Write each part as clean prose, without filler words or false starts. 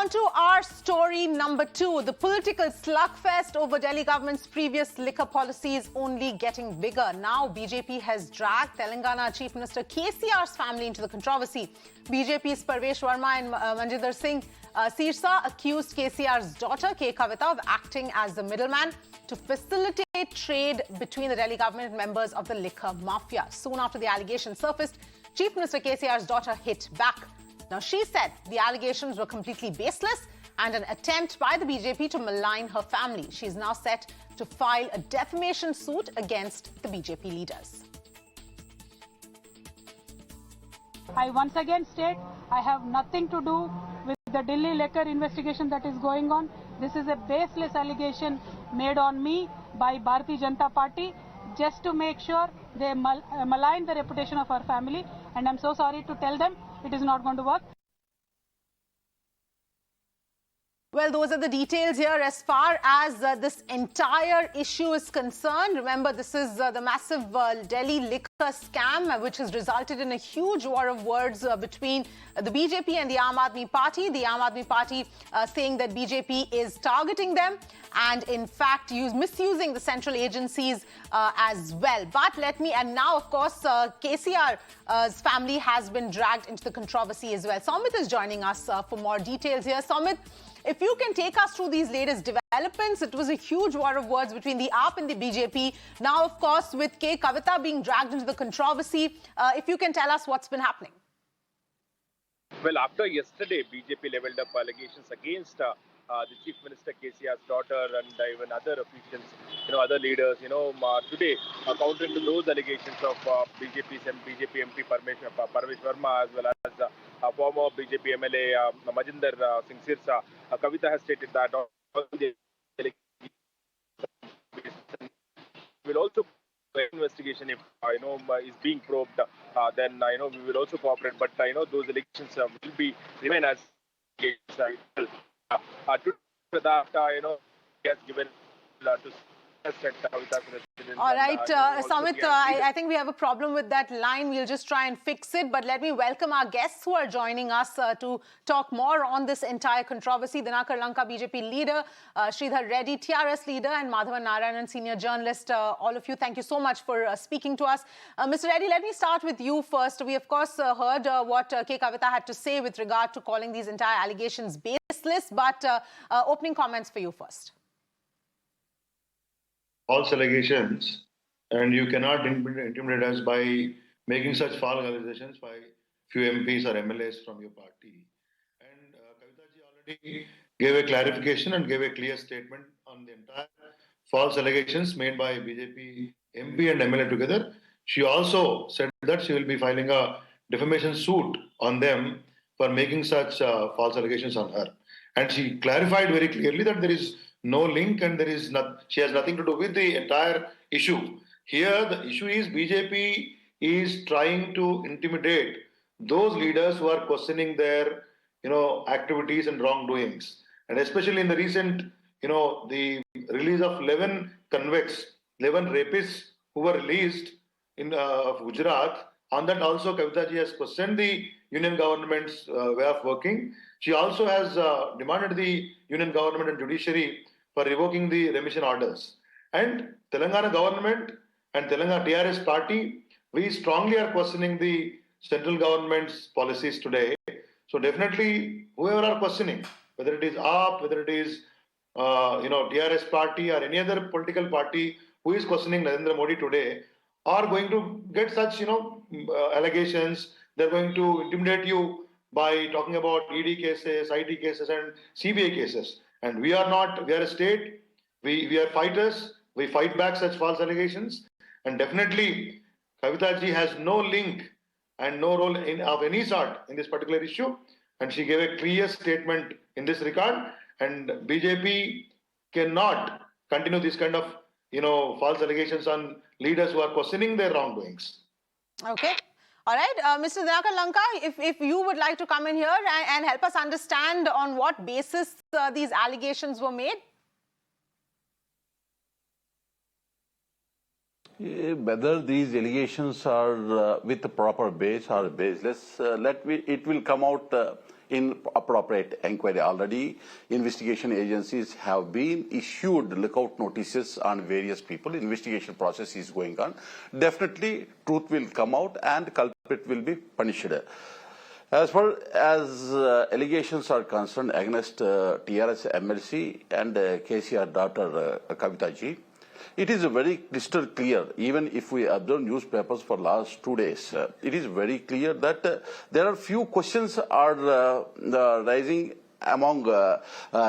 on to our story number 2. The political slugfest over Delhi government's previous liquor policy is only getting bigger. Now BJP has dragged Telangana Chief Minister KCR's family into the controversy. BJP's Parvesh, Varma and Manjinder Sirsa accused KCR's daughter K Kavitha of acting as the middleman to facilitate trade between the Delhi government and members of the liquor mafia. Soon after the allegation surfaced, Chief Minister KCR's daughter hit back. Now, she said the allegations were completely baseless and an attempt by the BJP to malign her family. She is now set to file a defamation suit against the BJP leaders. I once again state I have nothing to do with the Delhi liquor investigation that is going on. This is a baseless allegation made on me by Bharatiya Janata Party just to make sure they malign the reputation of our family, and I'm so sorry to tell them it is not going to work. Well, those are the details here as far as this entire issue is concerned. Remember, this is the massive Delhi liquor scam, which has resulted in a huge war of words between the BJP and the Aam Aadmi Party. The Aam Aadmi Party saying that BJP is targeting them and, in fact, misusing the central agencies as well. But and now, of course, KCR's family has been dragged into the controversy as well. Somit is joining us for more details here. Somit, if you can take us through these latest developments, it was a huge war of words between the AAP and the BJP. Now, of course, with K Kavitha being dragged into the controversy, if you can tell us what's been happening. Well, after yesterday, BJP leveled up allegations against the Chief Minister KCR's daughter and even other officials, other leaders, today, countering to those allegations of BJP MP Parvesh Varma, as well as former BJP MLA Manjinder Sirsa, Kavitha has stated that all the will also investigation if is being probed, then we will also cooperate. But those elections will remain as to that he has given to all right, Samit, I think we have a problem with that line. We'll just try and fix it. But let me welcome our guests who are joining us to talk more on this entire controversy. Dinakar Lanka, BJP leader, Sridhar Reddy, TRS leader, and Madhavan Narayanan, senior journalist. All of you, thank you so much for speaking to us. Mr. Reddy, let me start with you first. We, of course, heard what K Kavitha had to say with regard to calling these entire allegations baseless. But opening comments for you first. False allegations, and you cannot intimidate us by making such false allegations by few MPs or MLAs from your party. And Kavitha ji already gave a clarification and gave a clear statement on the entire false allegations made by BJP MP and MLA together. She also said that she will be filing a defamation suit on them for making such false allegations on her. And she clarified very clearly that there is no link and she has nothing to do with the entire issue. Here, the issue is BJP is trying to intimidate those leaders who are questioning their, activities and wrongdoings. And especially in the recent, the release of 11 convicts, 11 rapists who were released in Gujarat. On that also, Kavitha ji has questioned the union government's way of working. She also has demanded the union government and judiciary for revoking the remission orders. And Telangana government and Telangana TRS party, we strongly are questioning the central government's policies today. So definitely, whoever are questioning, whether it is AAP, whether it is TRS party or any other political party who is questioning Narendra Modi today, are going to get such allegations. They're going to intimidate you by talking about ED cases, IT cases, and CBI cases. And we are not, we are a state, we are fighters, we fight back such false allegations. And definitely, Kavitha ji has no link and no role of any sort in this particular issue. And she gave a clear statement in this regard. And BJP cannot continue this kind of, false allegations on leaders who are questioning their wrongdoings. Okay. All right, Mr. Dinakar Lanka, if you would like to come in here and help us understand on what basis these allegations were made. Whether these allegations are with the proper base or baseless, it will come out inappropriate inquiry. Already, investigation agencies have been issued lookout notices on various people. Investigation process is going on. Definitely, truth will come out and culprit will be punished. As far as allegations are concerned against TRS MLC and KCR daughter Kavitha ji, it is very crystal clear. Even if we observe newspapers for last 2 days, it is very clear that there are few questions are rising among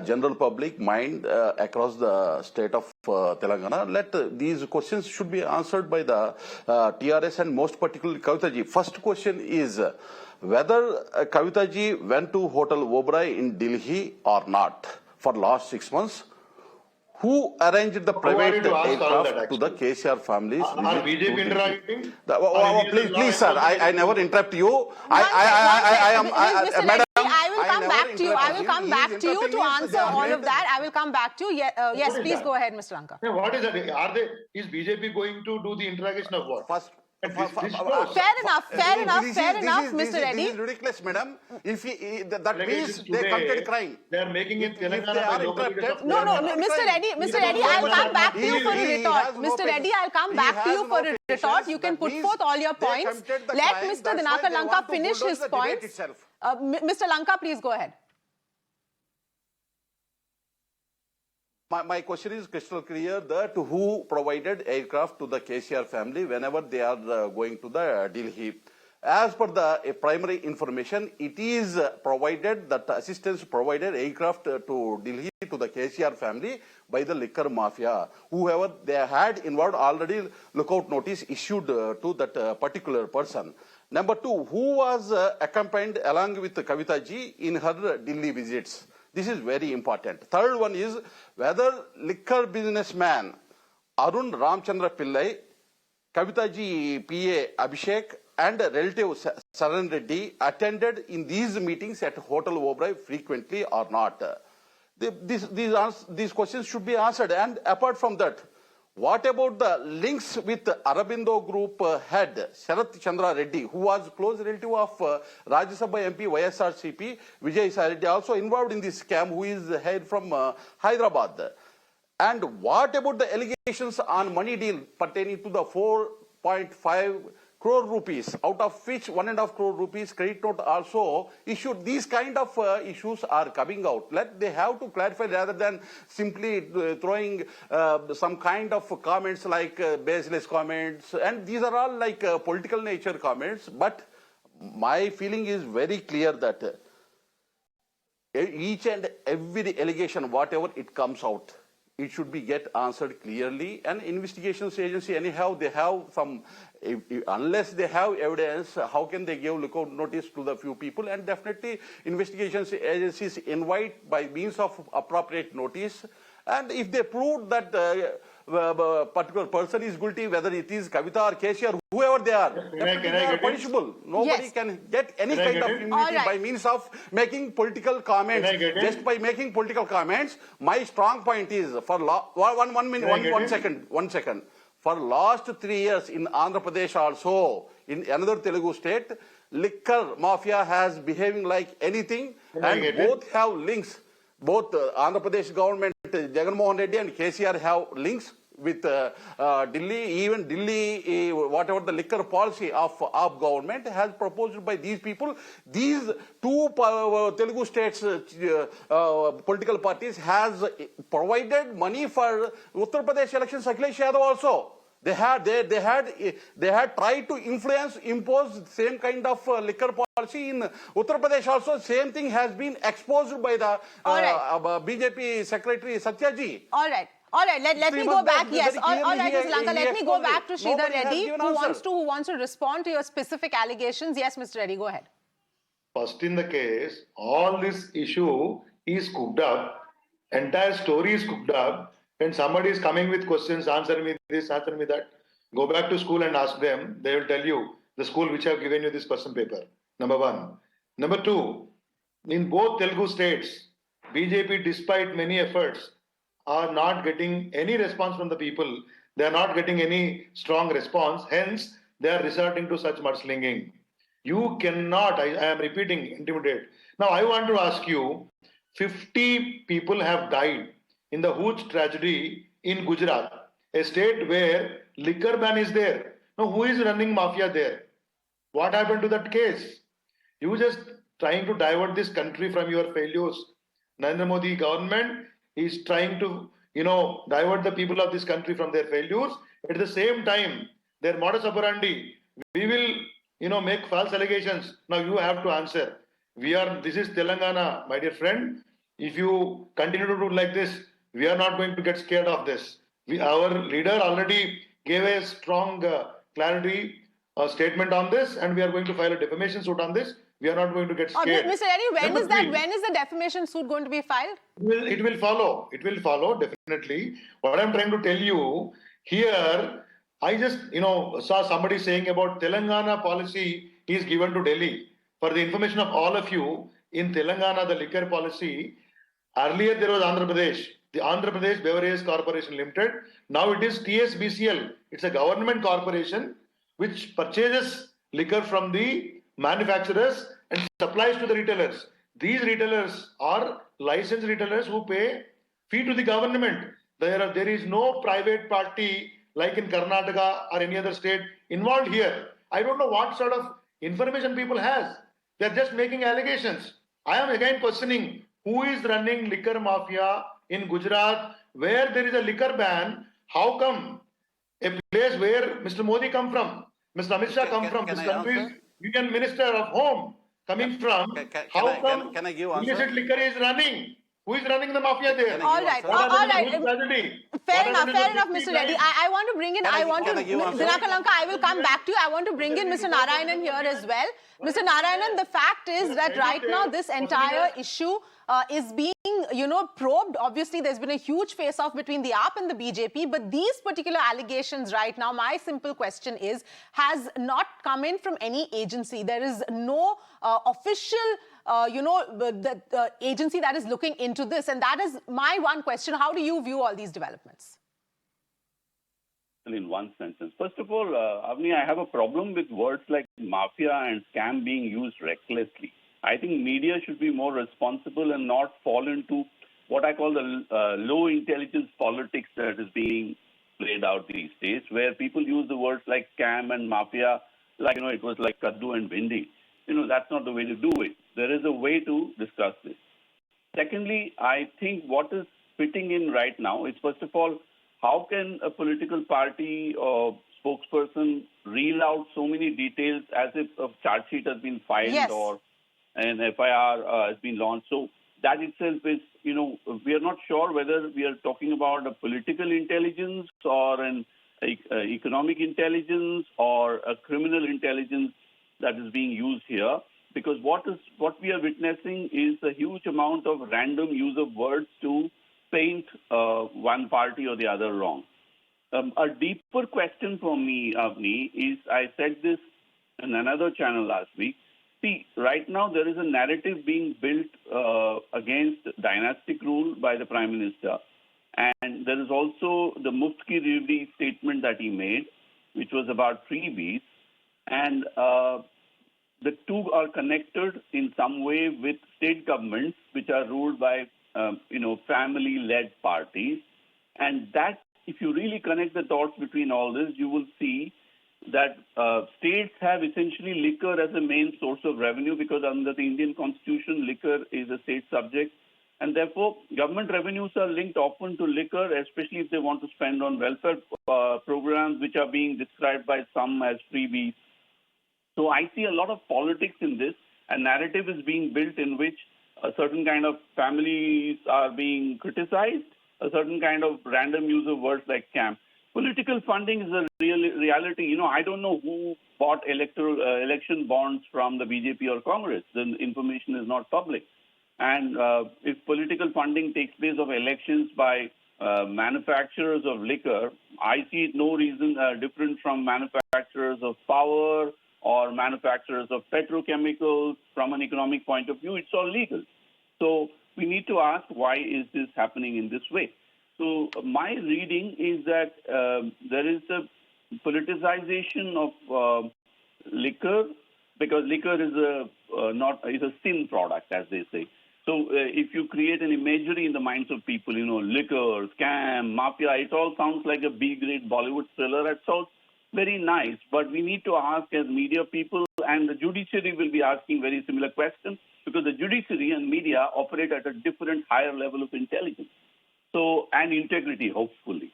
general public mind across the state of Telangana. These questions should be answered by the TRS and most particularly Kavitha ji. First question is whether Kavitha ji went to Hotel Oberoi in Delhi or not for last 6 months. Who arranged the private aircraft to the KCR families? Are BJP interacting? Please, sir, I never interrupt you. Madam, I will come back to you. I will come back to you to answer all of that. I will come back to you. Yes, please go ahead, Mr. Lanka. What is that? Is BJP going to do the interrogation of what? First, fair enough, Mr. Reddy. This is ridiculous, madam. If that means they committed crime. They are making it No, Mr. Reddy, I'll come back to you for a retort. Mr. Reddy, I'll come back to you for a retort. You can put forth all your points. Let Mr. Dinakar Lanka finish his points. Mr. Lanka, please go ahead. My question is crystal clear that who provided aircraft to the KCR family whenever they are going to the Delhi. As per the primary information, it is provided that assistance provided aircraft to Delhi to the KCR family by the liquor mafia. Whoever they had involved already lookout notice issued to that particular person. Number two, who was accompanied along with Kavitha ji in her Delhi visits? This is very important. Third one is whether liquor businessman Arun Ramchandra Pillai, Kavitha ji PA Abhishek and relative Saran Reddy attended in these meetings at Hotel Oberoi frequently or not. These questions should be answered. And apart from that, what about the links with Arabindo Group head Sharath Chandra Reddy, who was close relative of Rajya Sabha MP YSRCP Vijay Sai Reddy, also involved in this scam, who is hailed from Hyderabad? And what about the allegations on money deal pertaining to the 4.5 crore rupees, out of which 1.5 crore rupees credit note also issued? These kind of issues are coming out. They have to clarify rather than simply throwing some kind of comments like baseless comments. And these are all like political nature comments. But my feeling is very clear that each and every allegation, whatever it comes out, it should be get answered clearly. And investigations agency, anyhow, they have some, unless they have evidence, how can they give lookout notice to the few people? And definitely investigations agencies invite by means of appropriate notice. And if they prove that particular person is guilty, whether it is Kavitha or KCR, whoever they are, they are punishable. Nobody can get any kind of immunity by means of making political comments. Just by making political comments, my strong point is for one second. For last 3 years in Andhra Pradesh also, in another Telugu state, liquor mafia has behaving like anything, and both have links. Both Andhra Pradesh government, Jagan Mohan Reddy and KCR have links with Delhi. Even Delhi, whatever the liquor policy of government has proposed by these people. These two Telugu states political parties has provided money for Uttar Pradesh elections. Akhilesh Yadav also. They had tried to impose same kind of liquor policy in Uttar Pradesh also. Same thing has been exposed by the BJP Secretary Satyaji. All right. Let me go back. Yes. All right, Mr. Lanka. Let me go back to Sridhar Reddy, who wants to respond to your specific allegations. Yes, Mr. Reddy, go ahead. First in the case, all this issue is cooked up. Entire story is cooked up. When somebody is coming with questions, answer me this, answer me that, go back to school and ask them. They will tell you the school which have given you this question paper. Number one. Number two, in both Telugu states, BJP, despite many efforts, are not getting any response from the people. They are not getting any strong response. Hence, they are resorting to such mudslinging. You cannot, I am repeating, intimidate. Now, I want to ask you, 50 people have died in the huge tragedy in Gujarat, a state where liquor ban is there. Now, who is running mafia there? What happened to that case? You just trying to divert this country from your failures. Narendra Modi government is trying to, divert the people of this country from their failures. At the same time, their modus operandi, we will, make false allegations. Now you have to answer. This is Telangana, my dear friend. If you continue to do like this, we are not going to get scared of this. Our leader already gave a strong clarity statement on this, and we are going to file a defamation suit on this. We are not going to get scared. Mr. Reddy, when is the defamation suit going to be filed? It will follow. It will follow, definitely. What I'm trying to tell you here, I just, saw somebody saying about Telangana policy is given to Delhi. For the information of all of you, in Telangana, the liquor policy, earlier there was Andhra Pradesh, the Andhra Pradesh Beverages Corporation Limited. Now it is TSBCL. It's a government corporation which purchases liquor from the manufacturers and supplies to the retailers. These retailers are licensed retailers who pay fee to the government. There is no private party like in Karnataka or any other state involved here. I don't know what sort of information people has. They are just making allegations. I am again questioning who is running liquor mafia in Gujarat where there is a liquor ban. How come a place where Mr. Modi come from, Mr. Amit Shah come from, this country's Union Minister of Home coming from, how come illicit liquor is running? Who is running the mafia there? All right. Fair enough, Mr. Reddy. I want to bring in, Dinakar Lanka, I will come back to you. I want to bring in Mr. Narayanan here as well. Mr. Narayanan, the fact is that right now this entire issue is being, probed. Obviously, there's been a huge face-off between the AAP and the BJP, but these particular allegations right now, my simple question is, has not come in from any agency. There is no official the agency that is looking into this. And that is my one question. How do you view all these developments? In one sentence. First of all, Avni, I have a problem with words like mafia and scam being used recklessly. I think media should be more responsible and not fall into what I call the low intelligence politics that is being played out these days, where people use the words like scam and mafia like, it was like kaddu and bindi. That's not the way to do it. There is a way to discuss this. Secondly, I think what is fitting in right now is, first of all, how can a political party or spokesperson reel out so many details as if a charge sheet has been filed or an FIR has been launched? So that itself is, we are not sure whether we are talking about a political intelligence or an economic intelligence or a criminal intelligence that is being used here, because what we are witnessing is a huge amount of random use of words to paint one party or the other wrong. A deeper question for me, Avni, is, I said this in another channel last week. See, right now there is a narrative being built against dynastic rule by the Prime Minister. And there is also the Mufti Revdi statement that he made, which was about freebies. And the two are connected in some way with state governments, which are ruled by, family-led parties. And that, if you really connect the dots between all this, you will see that states have essentially liquor as a main source of revenue, because under the Indian Constitution, liquor is a state subject. And therefore, government revenues are linked often to liquor, especially if they want to spend on welfare programs, which are being described by some as freebies. So I see a lot of politics in this. A narrative is being built in which a certain kind of families are being criticized, a certain kind of random use of words like scam. Political funding is a reality. I don't know who bought election bonds from the BJP or Congress. The information is not public. And if political funding takes place of elections by manufacturers of liquor, I see no reason different from manufacturers of power or manufacturers of petrochemicals. From an economic point of view, it's all legal. So we need to ask, why is this happening in this way? So my reading is that there is a politicization of liquor because liquor is a sin product, as they say. So if you create an imagery in the minds of people, liquor, scam, mafia, it all sounds like a B-grade Bollywood thriller. It sounds very nice, but we need to ask as media people, and the judiciary will be asking very similar questions, because the judiciary and media operate at a different, higher level of intelligence and integrity, hopefully.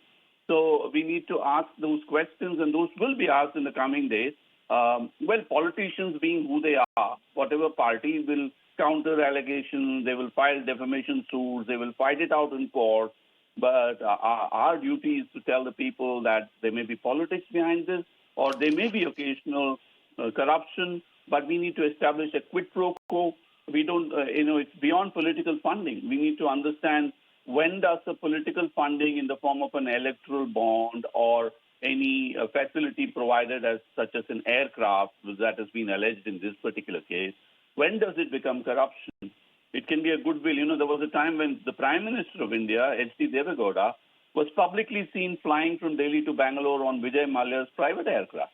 So we need to ask those questions, and those will be asked in the coming days. Politicians being who they are, whatever party will counter allegations, they will file defamation suits, they will fight it out in court. But our duty is to tell the people that there may be politics behind this, or there may be occasional corruption, but we need to establish a quid pro quo. We don't, it's beyond political funding. We need to understand, when does the political funding in the form of an electoral bond or any facility provided as such as an aircraft that has been alleged in this particular case, when does it become corruption? It can be a goodwill. There was a time when the Prime Minister of India, H.D. Devegowda, was publicly seen flying from Delhi to Bangalore on Vijay Mallya's private aircraft.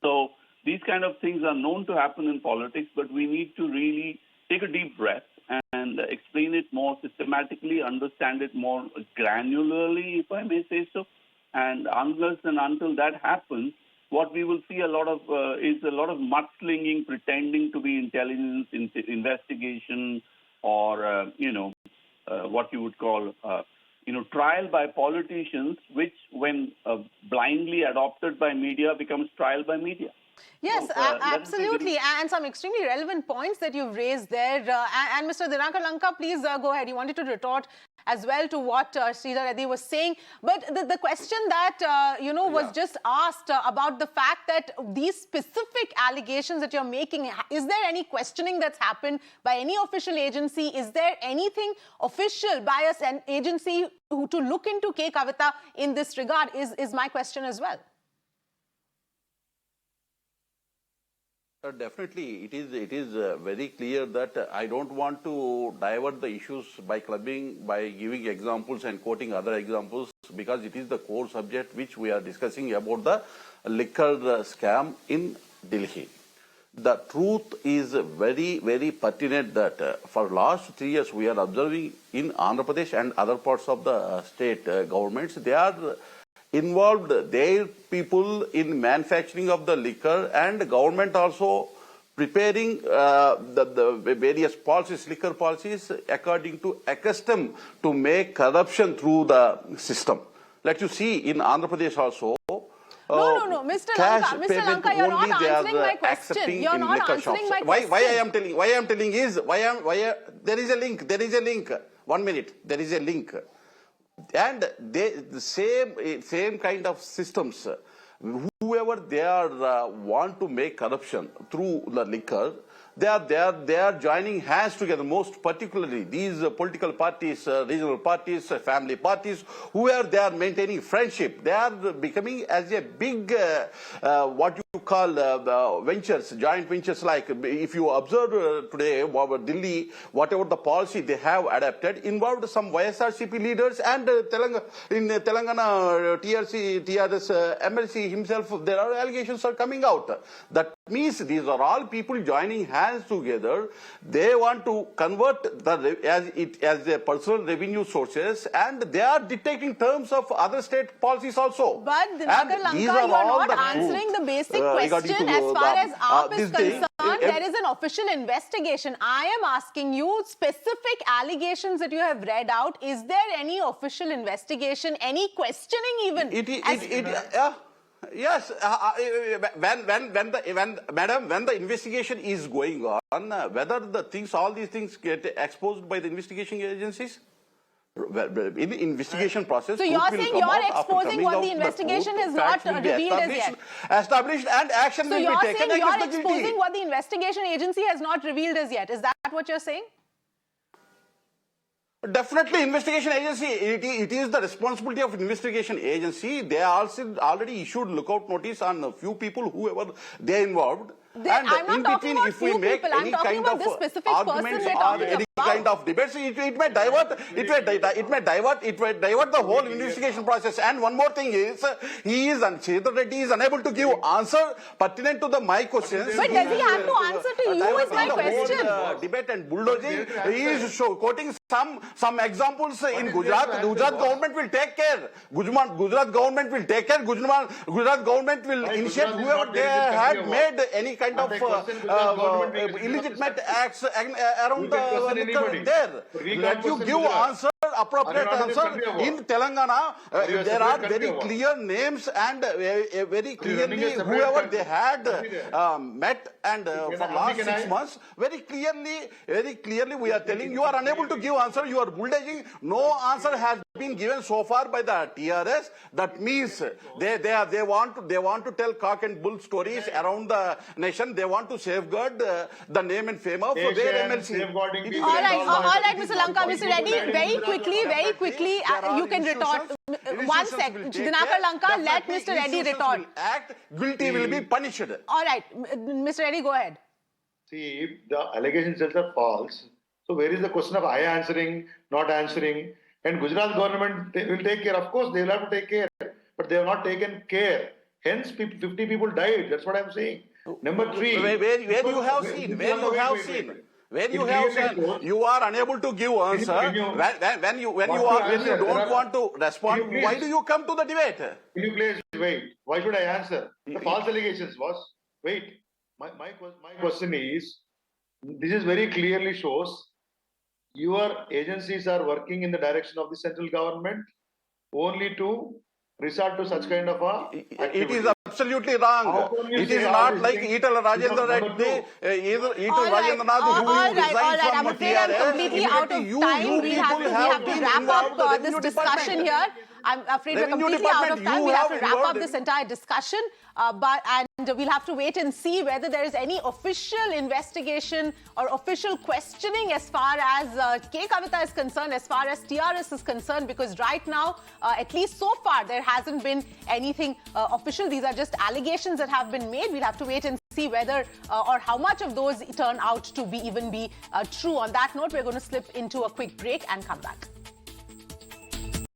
So these kind of things are known to happen in politics, but we need to really take a deep breath and explain it more systematically, understand it more granularly, if I may say so. And unless and until that happens, what we will see is a lot of mudslinging, pretending to be intelligence investigation, or what you would call trial by politicians, which when blindly adopted by media becomes trial by media. Yes, absolutely. And some extremely relevant points that you've raised there. And Mr. Dinakar Lanka, please go ahead. You wanted to retort as well to what Sridhar Reddy was saying. But the question that, was just asked about the fact that these specific allegations that you're making, is there any questioning that's happened by any official agency? Is there anything official by an agency to look into K Kavitha in this regard is my question as well. Definitely, it is very clear that I don't want to divert the issues by giving examples and quoting other examples, because it is the core subject which we are discussing about the liquor scam in Delhi. The truth is very, very pertinent that for last 3 years we are observing in Andhra Pradesh and other parts of the state governments, they are involved their people in manufacturing of the liquor, and the government also preparing the various policies, liquor policies, according to accustomed to make corruption through the system. Let you see in Andhra Pradesh also. No, Mr. Lanka, you're not answering my question. You're not answering my question. Why I am telling is, there is a link. 1 minute, there is a link. And the same kind of systems, whoever they are want to make corruption through the liquor, they are joining hands together. Most particularly these political parties, regional parties, family parties, where they are maintaining friendship. They are becoming as a big what you call ventures, joint ventures. Like if you observe today, Delhi, whatever the policy they have adapted, involved some YSRCP leaders and Telangana TRS MLC himself. There are allegations are coming out. That means these are all people joining hands together. They want to convert as a personal revenue sources, and they are dictating terms of other state policies also. But Dinakar Lanka, you are not answering the basic question as far as AAP is concerned. There is an official investigation. I am asking you specific allegations that you have read out. Is there any official investigation, any questioning even? Yes, when the investigation is going on, whether all these things get exposed by the investigation agencies, in the investigation process. So you're saying you're exposing what the investigation has not revealed as yet. Established, and action will be taken. So you're saying you're exposing what the investigation agency has not revealed as yet. Is that what you're saying? Definitely, investigation agency, it is the responsibility of investigation agency. They also already issued lookout notice on a few people, whoever they involved. And I'm not in talking between, about if we few make people. I'm any talking kind about of this specific person arguments we're or talking any about. kind of debates, it may divert the whole investigation process. And one more thing is, Sridhar Reddy is unable to give answer pertinent to my questions. But does he have to answer to you is my question. Debate and bulldozing. He is quoting some examples in Gujarat. Gujarat government will take care. Gujarat government will take care. Gujarat government will initiate whoever they had made any kind of illegitimate acts around the liquor there. Let you give answer. Appropriate answer. In Telangana, there are very clear names and very clearly whoever they had met and for last 6 months, very clearly we are telling you are unable to give answer. You are bulldozing. No answer has been given so far by the TRS. That means they want to tell cock and bull stories around the nation. They want to safeguard the name and fame of their MLC. All right, Mr. Lanka, Mr. Reddy, very quickly, you can retort. 1 sec, Dinakar Lanka, let Mr. Reddy retort. Act, guilty will be punished. All right, Mr. Reddy, go ahead. See, if the allegations are false, so where is the question of I answering, not answering? And Gujarat government will take care. Of course, they will have to take care, but they have not taken care. Hence, 50 people died. That's what I'm saying. Number 3. Where you have seen. When you have seen, you are unable to give answer. When you don't want to respond, why do you come to the debate? Will you please wait? Why should I answer? The false allegations was wait. My question is, this is very clearly shows your agencies are working in the direction of the central government only to resort to such kind of a activity. It is absolutely wrong. It is not like Etal Rajendra Reddy, Rajendra Nath, who resigned from I'm afraid I'm completely out of time. We have to wrap up this discussion here. I'm afraid we're completely out of time. We'll have to wrap up this entire discussion. And we'll have to wait and see whether there is any official investigation or official questioning as far as K Kavitha is concerned, as far as TRS is concerned, because right now, at least so far, there hasn't been anything official. These are just allegations that have been made. We'll have to wait and see whether or how much of those turn out to be true. On that note, we're going to slip into a quick break and come back.